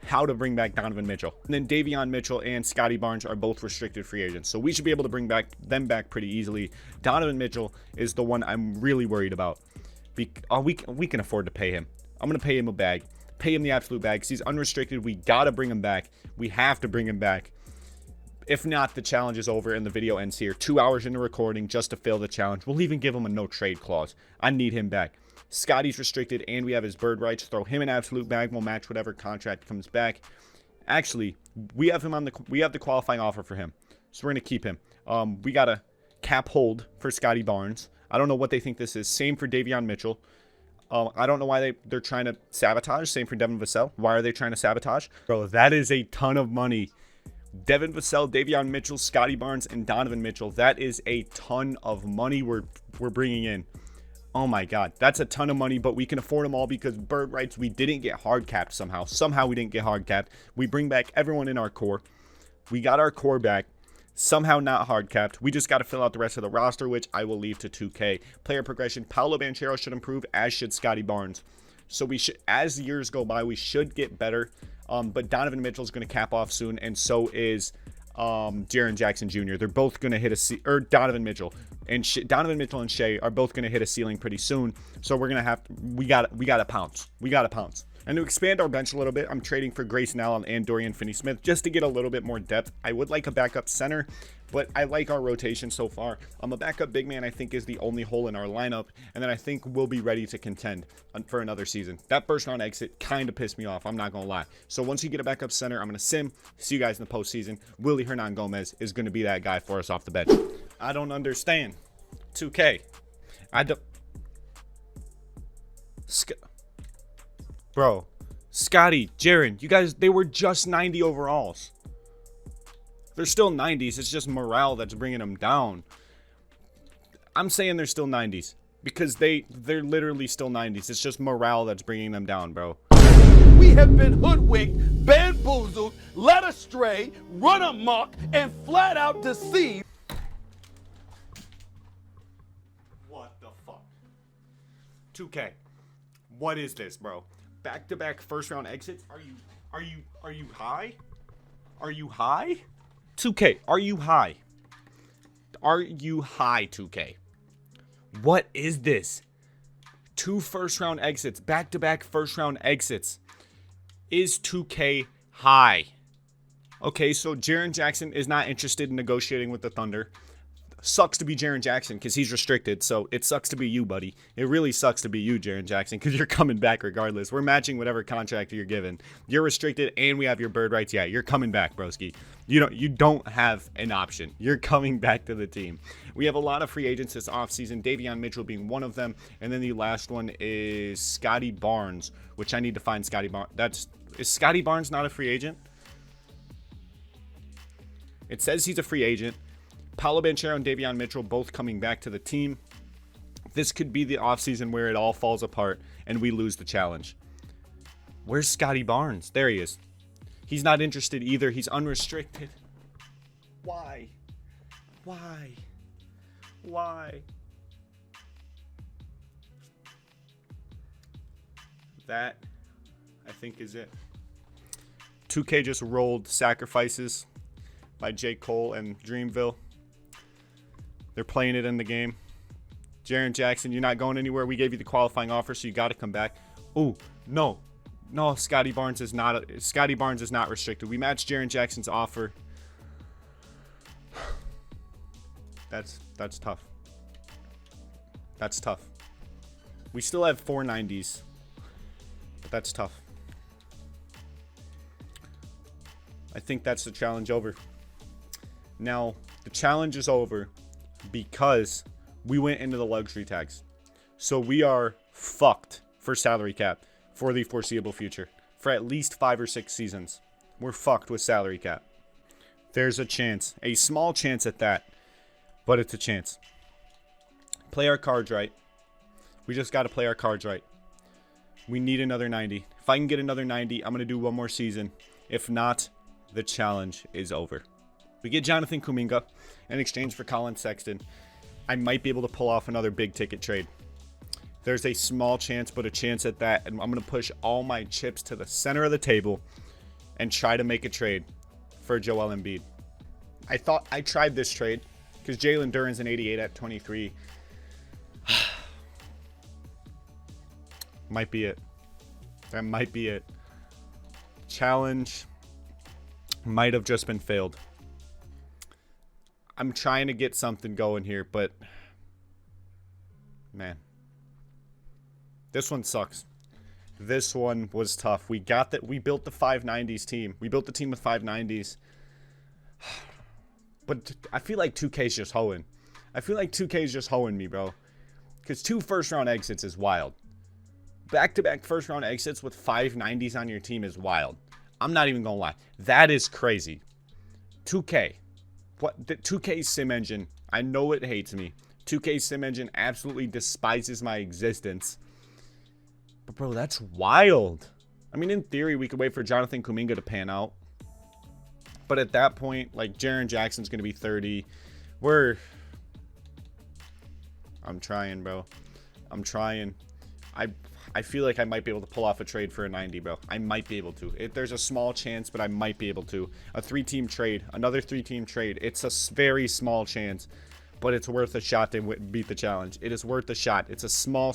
how to bring back Donovan Mitchell. And then Davion Mitchell and Scotty Barnes are both restricted free agents, so we should be able to bring them back pretty easily. Donovan Mitchell is the one I'm really worried about. We can afford to pay him. I'm going to pay him a bag. Pay him the absolute bag because he's unrestricted. We got to bring him back. We have to bring him back. If not, the challenge is over and the video ends here. 2 hours into recording just to fail the challenge. We'll even give him a no trade clause. I need him back. Scotty's restricted and we have his bird rights. Throw him an absolute bag. We'll match whatever contract comes back. Actually, we have the qualifying offer for him, so we're gonna keep him. We got a cap hold for Scotty Barnes. I don't know what they think this is. Same for Davion Mitchell. I don't know why they're trying to sabotage. Same for Devin Vassell. Why are they trying to sabotage? Bro, that is a ton of money. Devin Vassell, Davion Mitchell, Scotty Barnes, and Donovan Mitchell. That is a ton of money we're bringing in. Oh my God, that's a ton of money, but we can afford them all because bird rights, we didn't get hard capped somehow. Somehow we didn't get hard capped. We bring back everyone in our core. We got our core back. Somehow not hard capped. We just got to fill out the rest of the roster, which I will leave to 2K. Player progression, Paolo Banchero should improve, as should Scotty Barnes. So we should, as years go by, we should get better. But Donovan Mitchell is going to cap off soon, and so is Jaren Jackson Jr. They're both going to hit Donovan Mitchell and Shea are both going to hit a ceiling pretty soon. So we're going to we got to pounce. And to expand our bench a little bit, I'm trading for Grayson Allen and Dorian Finney-Smith just to get a little bit more depth. I would like a backup center, but I like our rotation so far. A backup big man I think is the only hole in our lineup, and then I think we'll be ready to contend for another season. That first round exit kind of pissed me off, I'm not going to lie. So once you get a backup center, I'm going to sim. See you guys in the postseason. Willie Hernan-Gomez is going to be that guy for us off the bench. I don't understand. 2K. Bro, Scotty, Jaren, you guys, they were just 90 overalls. They're still 90s. It's just morale that's bringing them down. I'm saying they're still 90s because they're literally still 90s. It's just morale that's bringing them down, bro. We have been hoodwinked, bamboozled, led astray, run amok, and flat out deceived. What the fuck? 2K. What is this, bro? Back-to-back first-round exits? Are you high? Are you high? 2K, are you high? Are you high, 2K? What is this? 2 first-round exits, back-to-back first-round exits. Is 2K high? Okay, so Jaren Jackson is not interested in negotiating with the Thunder. Sucks to be Jaren Jackson because he's restricted, so it sucks to be you, buddy. It really sucks to be you, Jaren Jackson, because you're coming back regardless. We're matching whatever contract you're given. You're restricted, and we have your bird rights. Yeah, you're coming back, broski. You don't have an option. You're coming back to the team. We have a lot of free agents this offseason, Davion Mitchell being one of them, and then the last one is Scotty Barnes, which I need to find Scotty Barnes. Is Scotty Barnes not a free agent? It says he's a free agent. Paolo Banchero and Davion Mitchell both coming back to the team. This could be the offseason where it all falls apart and we lose the challenge. Where's Scotty Barnes? There he is. He's not interested either. He's unrestricted. Why? That, I think, is it. 2K just rolled sacrifices by J. Cole and Dreamville. They're playing it in the game. Jaren Jackson, you're not going anywhere. We gave you the qualifying offer, so you got to come back. Oh, no. No, Scotty Barnes is not restricted. We matched Jaren Jackson's offer. That's tough. That's tough. We still have 4 90s, but that's tough. I think that's the challenge over. Now, the challenge is over because we went into the luxury tax. So we are fucked for salary cap for the foreseeable future. For at least 5 or 6 seasons. We're fucked with salary cap. There's a chance. A small chance at that. But it's a chance. Play our cards right. We just got to play our cards right. We need another 90. If I can get another 90, I'm going to do one more season. If not, the challenge is over. We get Jonathan Kuminga in exchange for Colin Sexton. I might be able to pull off another big ticket trade. There's a small chance, but a chance at that. And I'm going to push all my chips to the center of the table and try to make a trade for Joel Embiid. I tried this trade because Jalen Duren's an 88 at 23. Might be it. That might be it. Challenge might have just been failed. I'm trying to get something going here, but man, this one sucks. This one was tough. We got that. We built the 590s team. We built the team with 590s. But I feel like 2K's just hoeing. I feel like 2K's just hoeing me, bro. Because 2 first-round exits is wild. Back-to-back first-round exits with 590s on your team is wild. I'm not even going to lie. That is crazy. 2K. What? The 2K sim engine. I know it hates me. 2K sim engine absolutely despises my existence. But, bro, that's wild. I mean, in theory, we could wait for Jonathan Kuminga to pan out. But at that point, like, Jaren Jackson's going to be 30. I'm trying, bro. I'm trying. I feel like I might be able to pull off a trade for a 90, bro. I might be able to. There's a small chance, but I might be able to. A 3-team trade. Another 3-team trade. It's a very small chance, but it's worth a shot to beat the challenge. It is worth a shot. It's a small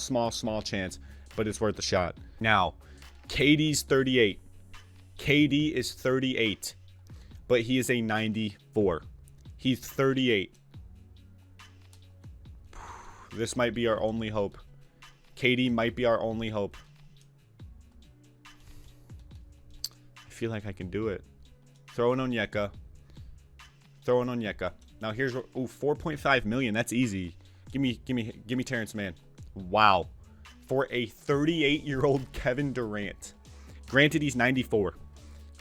chance, but it's worth a shot. Now, KD's 38. KD is 38, but he is a 94. He's 38. This might be our only hope. KD might be our only hope. I feel like I can do it. Throw in Onyeka. Now here's what. Oh, 4.5 million. That's easy. Give me Terrence Mann. Wow. For a 38-year-old Kevin Durant. Granted, he's 94.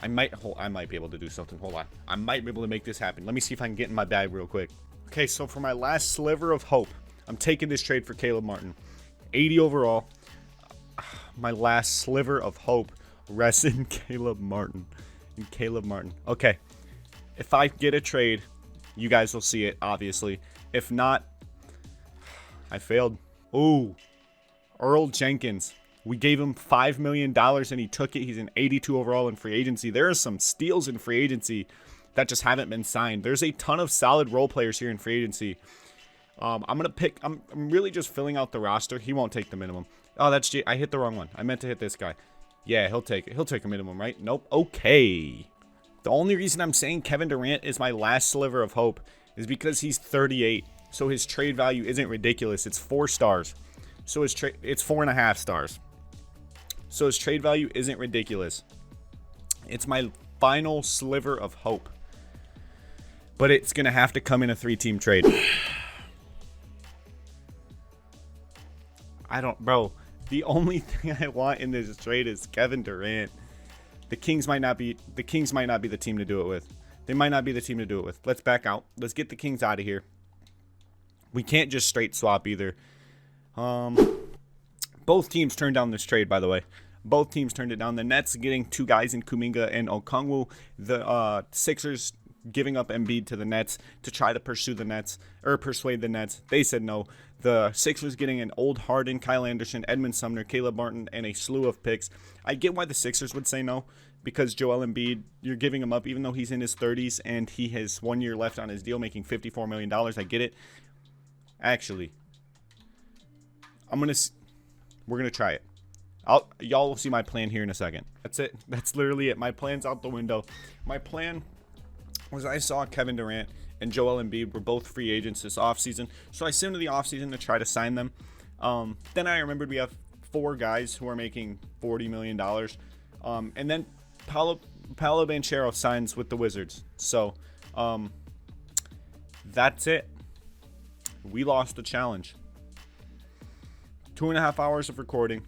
I might be able to do something. Hold on. I might be able to make this happen. Let me see if I can get in my bag real quick. Okay, so for my last sliver of hope, I'm taking this trade for Caleb Martin. 80 overall. My last sliver of hope rests in Caleb Martin. Okay. If I get a trade, you guys will see it, obviously. If not, I failed. Ooh. Earl Jenkins. We gave him $5 million and he took it. He's an 82 overall in free agency. There are some steals in free agency that just haven't been signed. There's a ton of solid role players here in free agency. I'm really just filling out the roster. He won't take the minimum. Oh, I hit the wrong one. I meant to hit this guy. Yeah, he'll take it. He'll take a minimum, right? Nope. Okay. The only reason I'm saying Kevin Durant is my last sliver of hope is because he's 38. So his trade value isn't ridiculous. It's 4 stars. So it's 4.5 stars. So his trade value isn't ridiculous. It's my final sliver of hope. But it's going to have to come in a 3-team trade. Bro, the only thing I want in this trade is Kevin Durant. The Kings might not be the team to do it with. They might not be the team to do it with. Let's back out. Let's get the Kings out of here. We can't just straight swap either. Both teams turned down this trade, by the way. Both teams turned it down. The Nets getting 2 guys in Kuminga and Okongwu. The Sixers giving up Embiid to the Nets to try to persuade the Nets. They said no. The Sixers getting an old Harden, Kyle Anderson, Edmund Sumner, Caleb Martin, and a slew of picks. I get why the Sixers would say no, because Joel Embiid, you're giving him up even though he's in his 30s and he has 1 year left on his deal making $54 million. I get it. Actually, we're going to try it. Y'all will see my plan here in a second. That's it. That's literally it. My plan's out the window. My plan was I saw Kevin Durant and Joel Embiid were both free agents this offseason. So I sent into the offseason to try to sign them. Then I remembered we have 4 guys who are making $40 million. And then Paolo Banchero signs with the Wizards. So that's it. We lost the challenge. 2.5 hours of recording.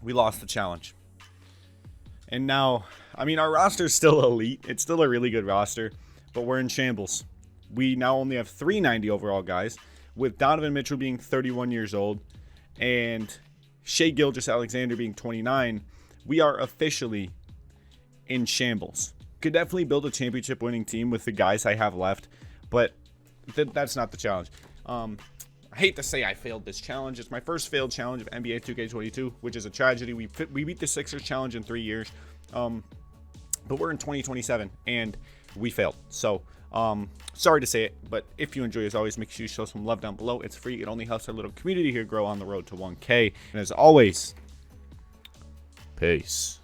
We lost the challenge. And now, I mean, our roster is still elite. It's still a really good roster, but we're in shambles. We now only have 390 overall guys, with Donovan Mitchell being 31 years old and Shai Gilgeous-Alexander being 29. We are officially in shambles. Could definitely build a championship winning team with the guys I have left, but that's not the challenge. I hate to say I failed this challenge. It's my first failed challenge of NBA 2K22, which is a tragedy. We beat the Sixers challenge in 3 years, but we're in 2027 and we failed. So sorry to say it, but if you enjoy, as always, make sure you show some love down below. It's free. It only helps our little community here grow on the road to 1K. And as always, peace.